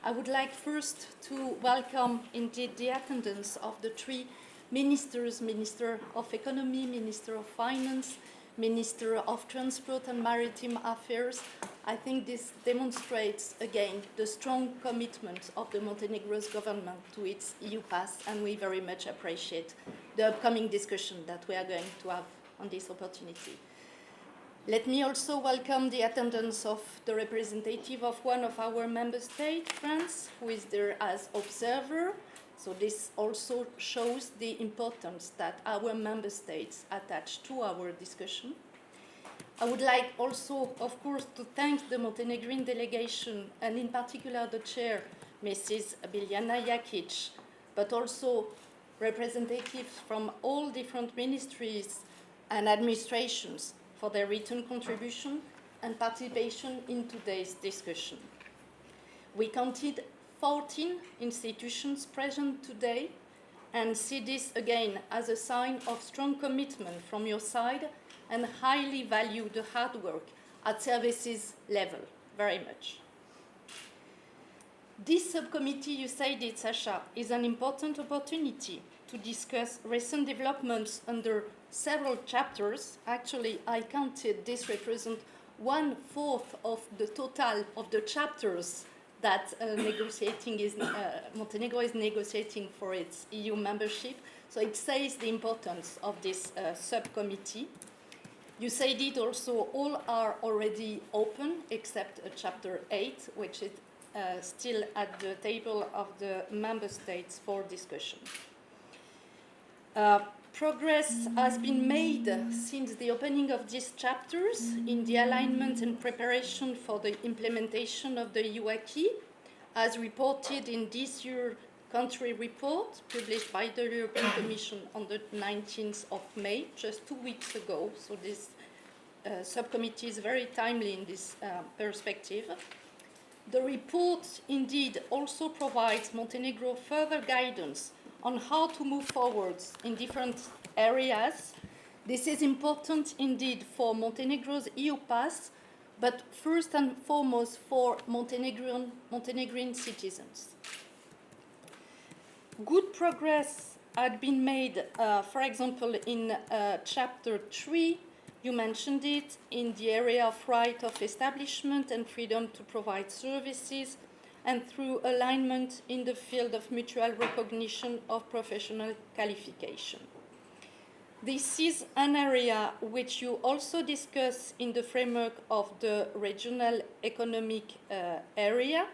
I would like first to welcome indeed the attendance of the three ministers, Minister of Economy, Minister of Finance, Minister of Transport and Maritime Affairs. I think this demonstrates again the strong commitment of the Montenegro's government to its EU pass, and we very much appreciate the upcoming discussion that we are going to have on this opportunity. Let me also welcome the attendance of the representative of one of our member states, France, who is there as observer. So this also shows the importance that our member states attach to our discussion. I would like also, of course, to thank the Montenegrin delegation, and in particular the chair, Mrs. Biljana Jakic, but also representatives from all different ministries and administrations for their written contribution and participation in today's discussion. We counted 14 institutions present today and see this again as a sign of strong commitment from your side and highly value the hard work at services level very much. This subcommittee, you said it, Sasha, is an important opportunity to discuss recent developments under several chapters. Actually, I counted this represent 1/4 of the total of the chapters that Montenegro is negotiating for its EU membership. So it says the importance of this subcommittee. You said it also, all are already open except chapter 8, which is still at the table of the member states for discussion. Progress has been made since the opening of these chapters in the alignment and preparation for the implementation of the EU acquis, as reported in this year's country report published by the European Commission on the 19th of May, just 2 weeks ago. So this subcommittee is very timely in this perspective. The report indeed also provides Montenegro further guidance on how to move forward in different areas. This is important indeed for Montenegro's EU pass, but first and foremost for Montenegrin citizens. Good progress had been made, for example, in chapter 3, you mentioned it, in the area of right of establishment and freedom to provide services, and through alignment in the field of mutual recognition of professional qualification. This is an area which you also discuss in the framework of the regional economic area.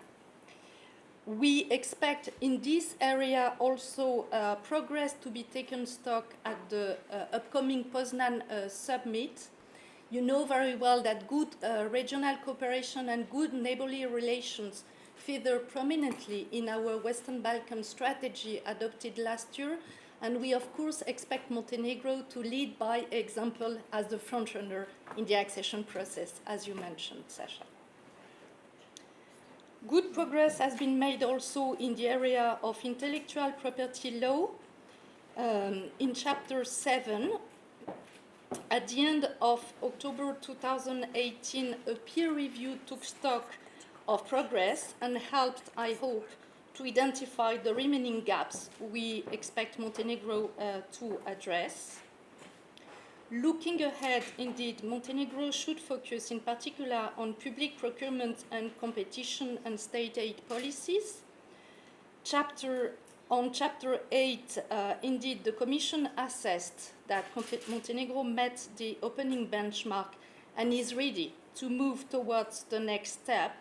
We expect in this area also progress to be taken stock at the upcoming Poznan summit. You know very well that good regional cooperation and good neighborly relations feature prominently in our Western Balkan strategy adopted last year, and we of course expect Montenegro to lead by example as the frontrunner in the accession process, as you mentioned, Sasha. Good progress has been made also in the area of intellectual property law. In chapter 7, at the end of October 2018, a peer review took stock of progress and helped, I hope, to identify the remaining gaps we expect Montenegro to address. Looking ahead, indeed, Montenegro should focus in particular on public procurement and competition and state aid policies. On chapter 8, indeed, the Commission assessed that Montenegro met the opening benchmark and is ready to move towards the next step.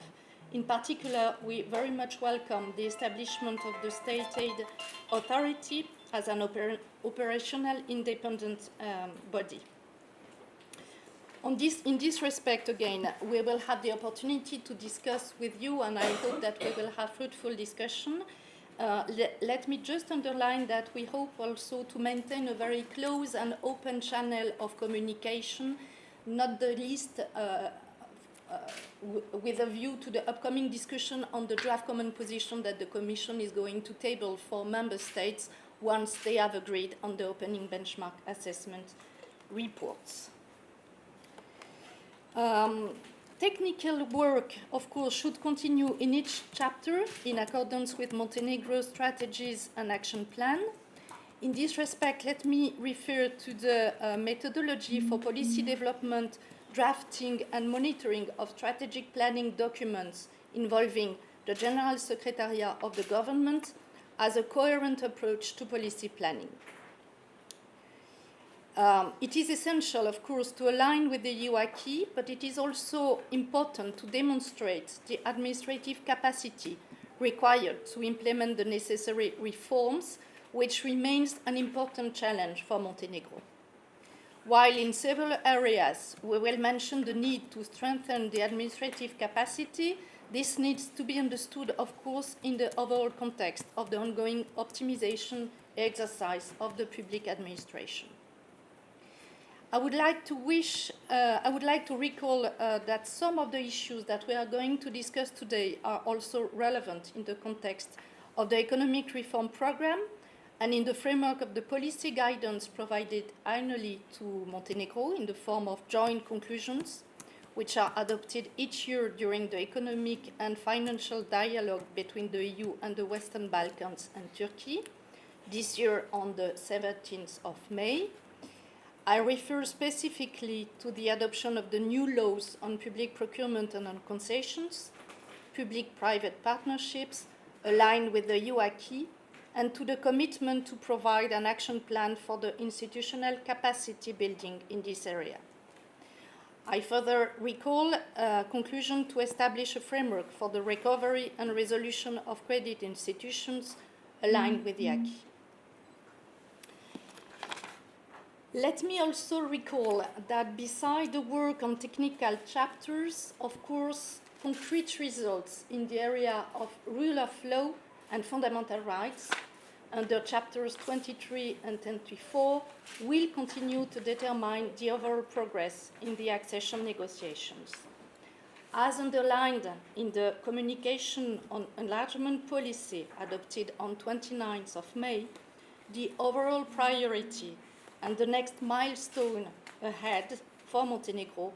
In particular, we very much welcome the establishment of the State Aid Authority as an operational independent body. In this respect, again, we will have the opportunity to discuss with you, and I hope that we will have fruitful discussion. Let me just underline that we hope also to maintain a very close and open channel of communication, not the least with a view to the upcoming discussion on the draft common position that the Commission is going to table for member states once they have agreed on the opening benchmark assessment reports. Technical work, of course, should continue in each chapter in accordance with Montenegro's strategies and action plan. In this respect, let me refer to the methodology for policy development, drafting and monitoring of strategic planning documents involving the General Secretariat of the Government as a coherent approach to policy planning. It is essential, of course, to align with the EU acquis, but it is also important to demonstrate the administrative capacity required to implement the necessary reforms, which remains an important challenge for Montenegro. While in several areas we will mention the need to strengthen the administrative capacity, this needs to be understood, of course, in the overall context of the ongoing optimization exercise of the public administration. I would like to recall that some of the issues that we are going to discuss today are also relevant in the context of the economic reform program and in the framework of the policy guidance provided annually to Montenegro in the form of joint conclusions, which are adopted each year during the economic and financial dialogue between the EU and the Western Balkans and Turkey, this year on the 17th of May. I refer specifically to the adoption of the new laws on public procurement and on concessions, public-private partnerships aligned with the EU acquis, and to the commitment to provide an action plan for the institutional capacity building in this area. I further recall a conclusion to establish a framework for the recovery and resolution of credit institutions aligned with the acquis. Let me also recall that beside the work on technical chapters, of course, concrete results in the area of rule of law and fundamental rights under chapters 23 and 24 will continue to determine the overall progress in the accession negotiations. As underlined in the communication on enlargement policy adopted on 29th of May, the overall priority and the next milestone ahead for Montenegro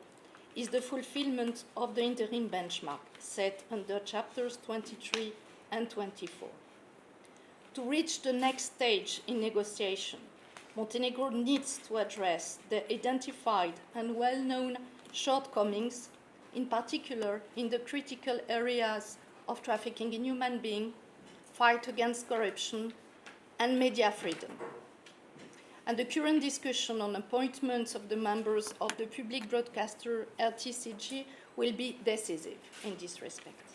is the fulfillment of the interim benchmark set under chapters 23 and 24. To reach the next stage in negotiation, Montenegro needs to address the identified and well-known shortcomings, in particular in the critical areas of trafficking in human beings, fight against corruption, and media freedom. And the current discussion on appointments of the members of the public broadcaster RTCG will be decisive in this respect.